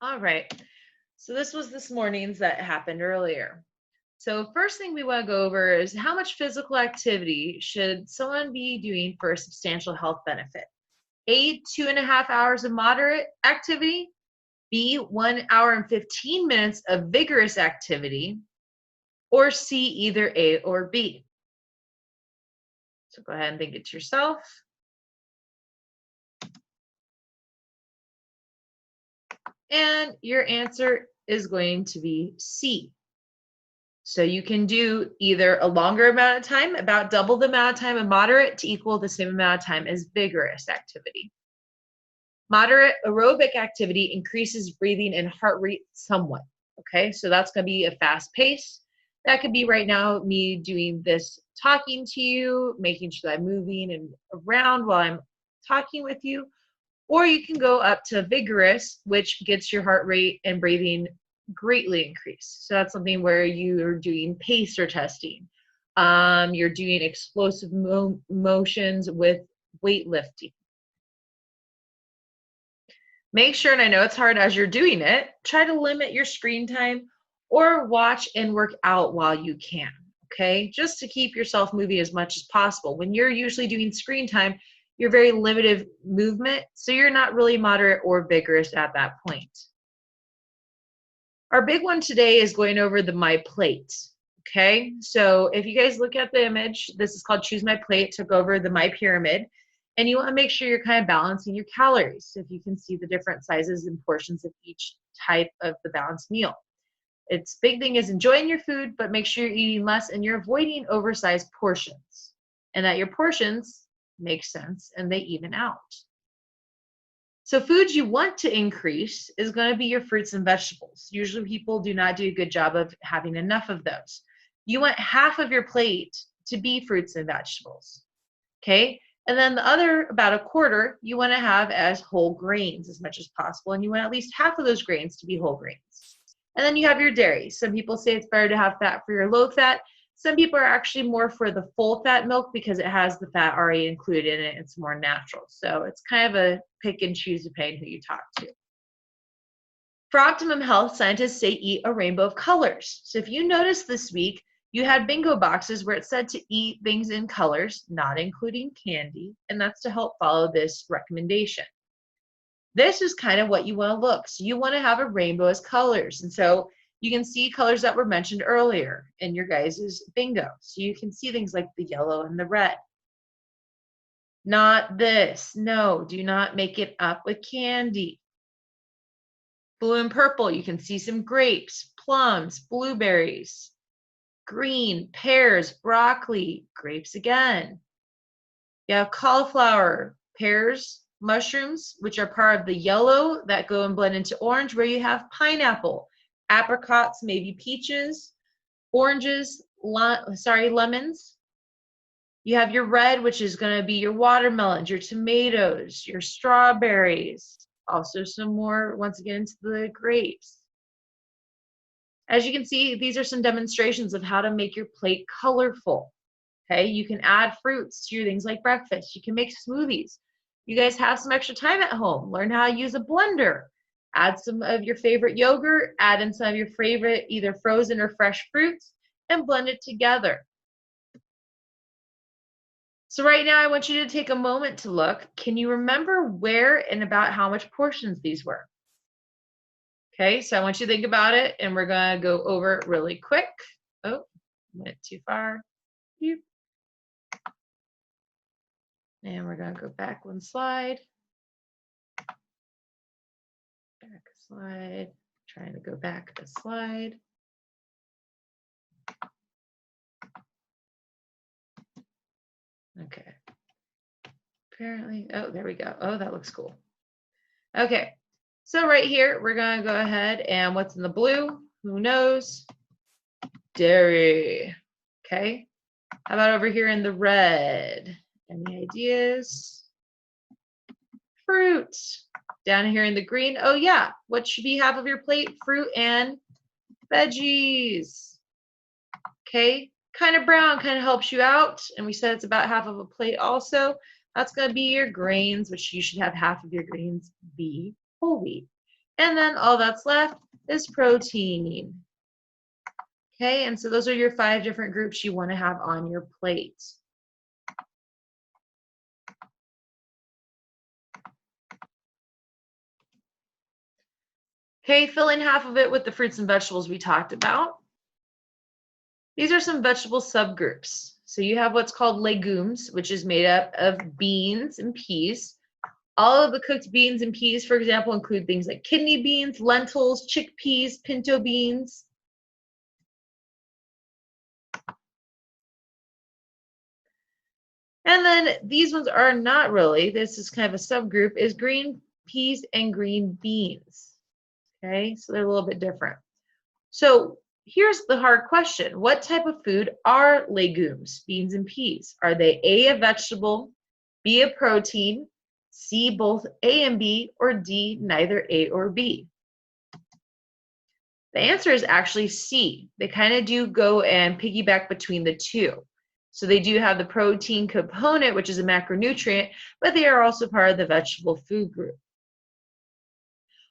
All right. So this was this morning's that happened earlier. So first thing we want to go over is how much physical activity should someone be doing for a substantial health benefit? A, 2.5 hours of moderate activity. B, 1 hour and 15 minutes of vigorous activity. Or C, either A or B. So go ahead and think it to yourself. And your answer is going to be C. So you can do either a longer amount of time, about double the amount of time of moderate to equal the same amount of time as vigorous activity. Moderate aerobic activity increases breathing and heart rate somewhat. Okay, so that's going to be a fast pace. That could be right now me doing this, talking to you, making sure that I'm moving and around while I'm talking with you. Or you can go up to vigorous, which gets your heart rate and breathing greatly increased. So that's something where you're doing pacer testing. You're doing explosive motions with weightlifting. Make sure, and I know it's hard as you're doing it, try to limit your screen time or watch and work out while you can, okay? Just to keep yourself moving as much as possible. When you're usually doing screen time, you're very limited movement, so you're not really moderate or vigorous at that point. Our big one today is going over the MyPlate, okay? So if you guys look at the image, this is called Choose My Plate, took over the My Pyramid, and you want to make sure you're kind of balancing your calories. So if you can see the different sizes and portions of each type of the balanced meal. Its big thing is enjoying your food, but make sure you're eating less and you're avoiding oversized portions, and that your portions make sense and they even out. So foods you want to increase is going to be your fruits and vegetables. Usually people do not do a good job of having enough of those. You want half of your plate to be fruits and vegetables, okay? And then the other, about a quarter, you want to have as whole grains as much as possible, and you want at least half of those grains to be whole grains. And then you have your dairy. Some people say it's better to have fat for your low fat. Some people are actually more for the full fat milk because it has the fat already included in it. It's more natural. So it's kind of a pick and choose depending who you talk to. For optimum health, scientists say eat a rainbow of colors. So if you notice this week, you had bingo boxes where it said to eat things in colors, not including candy, and that's to help follow this recommendation. This is kind of what you want to look. So you want to have a rainbow as colors. And so you can see colors that were mentioned earlier in your guys' bingo. So you can see things like the yellow and the red. Not this. No, do not make it up with candy. Blue and purple, you can see some grapes, plums, blueberries. Green, pears, broccoli, grapes again. You have cauliflower, pears, mushrooms, which are part of the yellow that go and blend into orange, where you have pineapple, apricots, maybe peaches, oranges, lemons. You have your red, which is going to be your watermelons, your tomatoes, your strawberries, also some more, once again, into the grapes. As you can see, these are some demonstrations of how to make your plate colorful. Okay, you can add fruits to your things like breakfast. You can make smoothies. You guys have some extra time at home. Learn how to use a blender. Add some of your favorite yogurt, add in some of your favorite either frozen or fresh fruits, and blend it together. So right now I want you to take a moment to look. Can you remember where and about how much portions these were? Okay, so I want you to think about it, and we're going to go over it really quick. Oh, went too far. And we're going to go back one slide. Back a slide. Trying to go back a slide. Okay. Apparently, oh, there we go. Oh, that looks cool. Okay. So right here, we're going to go ahead and what's in the blue? Who knows? Dairy. Okay. How about over here in the red? Any ideas? Fruit. Down here in the green, oh yeah, what should be half of your plate? Fruit and veggies. Okay, kind of brown kind of helps you out. And we said it's about half of a plate also. That's going to be your grains, which you should have half of your grains be whole wheat. And then all that's left is protein. Okay, and so those are your 5 different groups you want to have on your plate. Okay, fill in half of it with the fruits and vegetables we talked about. These are some vegetable subgroups. So you have what's called legumes, which is made up of beans and peas. All of the cooked beans and peas, for example, include things like kidney beans, lentils, chickpeas, pinto beans. And then these ones are not really, this is kind of a subgroup, is green peas and green beans. Okay, so they're a little bit different. So here's the hard question. What type of food are legumes, beans and peas? Are they A, a vegetable, B, a protein, C, both A and B, or D, neither A or B? The answer is actually C. They kind of do go and piggyback between the two. So they do have the protein component, which is a macronutrient, but they are also part of the vegetable food group.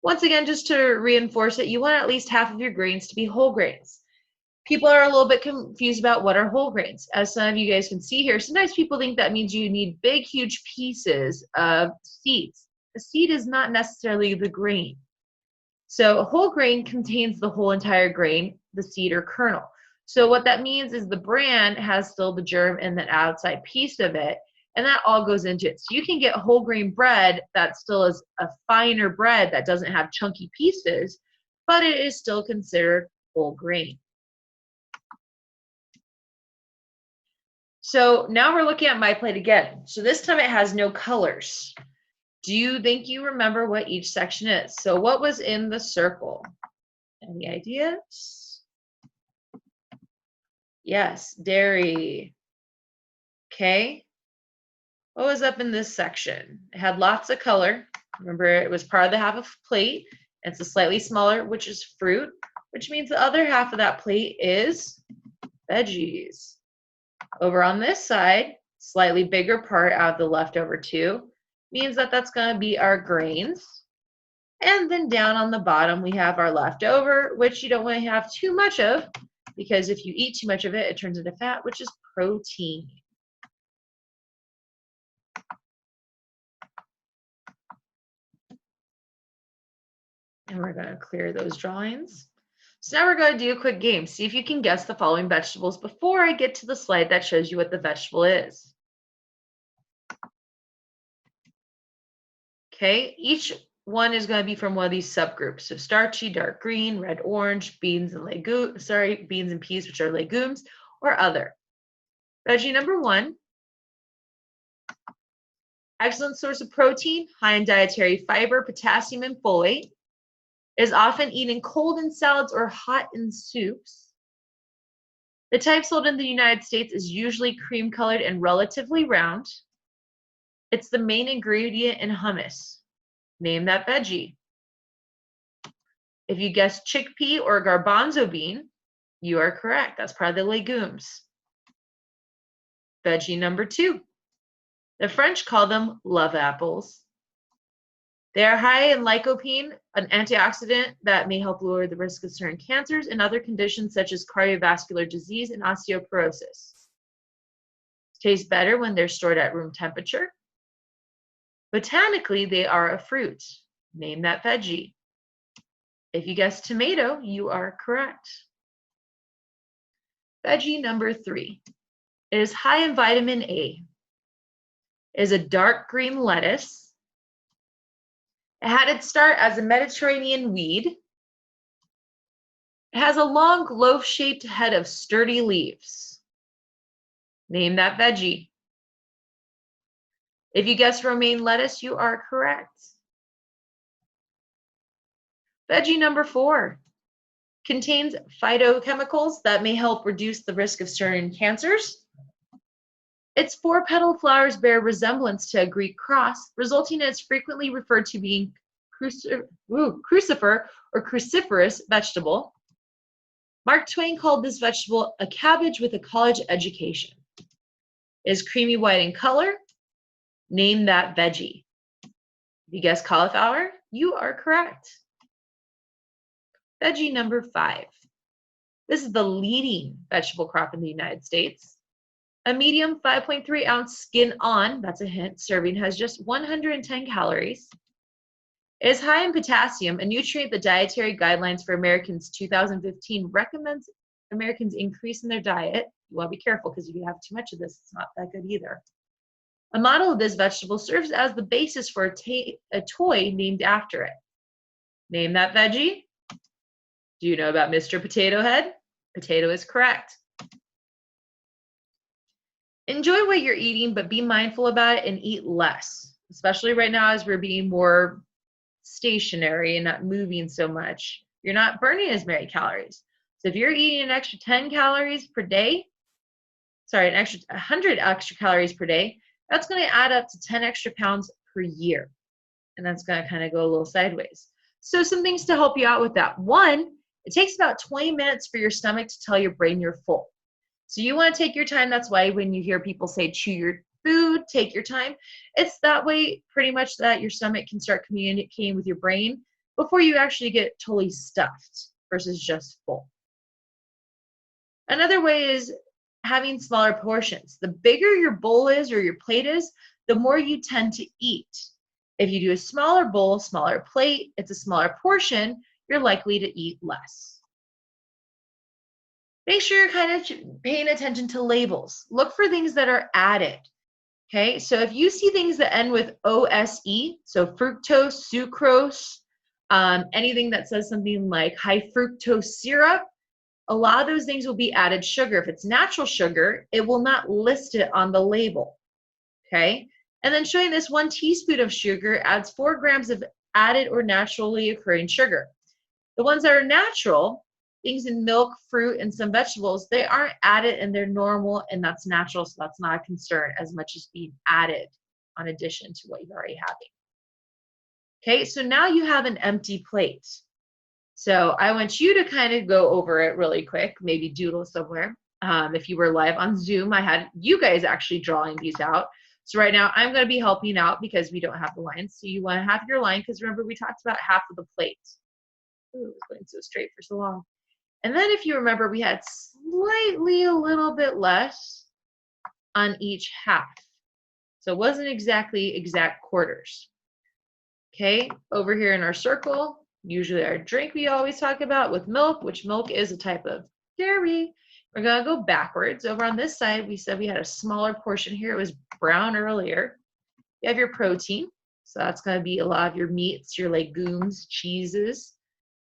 Once again, just to reinforce it, you want at least half of your grains to be whole grains. People are a little bit confused about what are whole grains. As some of you guys can see here, sometimes people think that means you need big, huge pieces of seeds. A seed is not necessarily the grain. So a whole grain contains the whole entire grain, the seed or kernel. So what that means is the bran has still the germ and the outside piece of it, and that all goes into it. So you can get whole grain bread that still is a finer bread that doesn't have chunky pieces, but it is still considered whole grain. So now we're looking at MyPlate again. So this time it has no colors. Do you think you remember what each section is? So what was in the circle? Any ideas? Yes, dairy. Okay. What was up in this section? It had lots of color. Remember, it was part of the half of the plate. It's a slightly smaller, which is fruit, which means the other half of that plate is veggies. Over on this side, slightly bigger part out of the leftover two means that that's going to be our grains. And then down on the bottom, we have our leftover, which you don't want to have too much of, because if you eat too much of it, it turns into fat, which is protein. And we're going to clear those drawings. So now we're going to do a quick game. See if you can guess the following vegetables before I get to the slide that shows you what the vegetable is. Okay, each one is going to be from one of these subgroups. So starchy, dark green, red, orange, beans and beans and peas, which are legumes, or other. Veggie number 1, excellent source of protein, high in dietary fiber, potassium, and folate. Is often eaten cold in salads or hot in soups. The type sold in the United States is usually cream colored and relatively round. It's the main ingredient in hummus. Name that veggie. If you guessed chickpea or garbanzo bean, you are correct. That's part of the legumes. Veggie number 2. The French call them love apples. They are high in lycopene, an antioxidant that may help lower the risk of certain cancers and other conditions such as cardiovascular disease and osteoporosis. Taste better when they're stored at room temperature. Botanically, they are a fruit. Name that veggie. If you guessed tomato, you are correct. Veggie number 3. It is high in vitamin A. It is a dark green lettuce. It had its start as a Mediterranean weed. It has a long loaf-shaped head of sturdy leaves. Name that veggie. If you guessed romaine lettuce, you are correct. Veggie number 4 contains phytochemicals that may help reduce the risk of certain cancers. Its 4-petaled flowers bear resemblance to a Greek cross, resulting in its frequently referred to being crucifer or cruciferous vegetable. Mark Twain called this vegetable a cabbage with a college education. It is creamy white in color. Name that veggie. If you guessed cauliflower, you are correct. Veggie number 5. This is the leading vegetable crop in the United States. A medium 5.3 ounce skin on, that's a hint, serving has just 110 calories. It is high in potassium, a nutrient the Dietary Guidelines for Americans 2015 recommends Americans increase in their diet. You want to be careful because if you have too much of this, it's not that good either. A model of this vegetable serves as the basis for a toy named after it. Name that veggie. Do you know about Mr. Potato Head? Potato is correct. Enjoy what you're eating, but be mindful about it and eat less, especially right now as we're being more stationary and not moving so much. You're not burning as many calories. So if you're eating an extra 10 calories per day, sorry, an extra 100 extra calories per day, that's going to add up to 10 extra pounds per year. And that's going to kind of go a little sideways. So some things to help you out with that. One, it takes about 20 minutes for your stomach to tell your brain you're full. So you want to take your time. That's why when you hear people say chew your food, take your time. It's that way pretty much that your stomach can start communicating with your brain before you actually get totally stuffed versus just full. Another way is having smaller portions. The bigger your bowl is or your plate is, the more you tend to eat. If you do a smaller bowl, smaller plate, it's a smaller portion, you're likely to eat less. Make sure you're kind of paying attention to labels. Look for things that are added. Okay, so if you see things that end with OSE, so fructose, sucrose, anything that says something like high fructose syrup, a lot of those things will be added sugar. If it's natural sugar, it will not list it on the label. Okay, and then showing this 1 teaspoon of sugar adds 4 grams of added or naturally occurring sugar. The ones that are natural, things in milk, fruit, and some vegetables, they aren't added and they're normal and that's natural, so that's not a concern as much as being added on addition to what you're already having. Okay, so now you have an empty plate. So I want you to kind of go over it really quick, maybe doodle somewhere. If you were live on Zoom, I had you guys actually drawing these out. So right now I'm going to be helping out because we don't have the lines. So you want to have your line because remember we talked about half of the plate. Ooh, it was going so straight for so long. And then if you remember, we had slightly a little bit less on each half. So it wasn't exactly exact quarters. Okay, over here in our circle, usually our drink we always talk about with milk, which milk is a type of dairy. We're going to go backwards. Over on this side, we said we had a smaller portion here. It was brown earlier. You have your protein. So that's going to be a lot of your meats, your legumes, cheeses.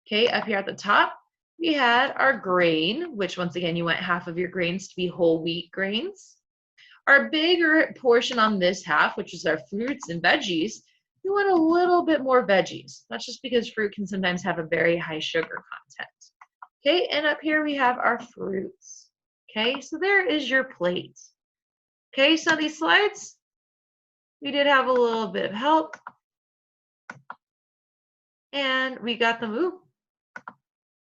Okay, up here at the top, we had our grain, which once again, you want half of your grains to be whole wheat grains. Our bigger portion on this half, which is our fruits and veggies, you want a little bit more veggies. That's just because fruit can sometimes have a very high sugar content. Okay, and up here we have our fruits. Okay, so there is your plate. Okay, so these slides, we did have a little bit of help. And we got them, ooh,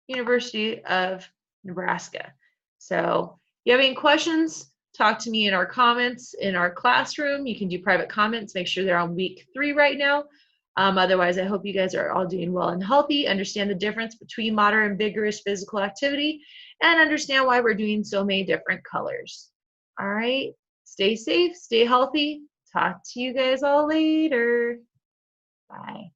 University of Nebraska. So if you have any questions, talk to me in our comments in our classroom. You can do private comments. Make sure they're on week 3 right now. Otherwise, I hope you guys are all doing well and healthy, understand the difference between moderate and vigorous physical activity, and understand why we're doing so many different colors. All right, stay safe, stay healthy. Talk to you guys all later. Bye.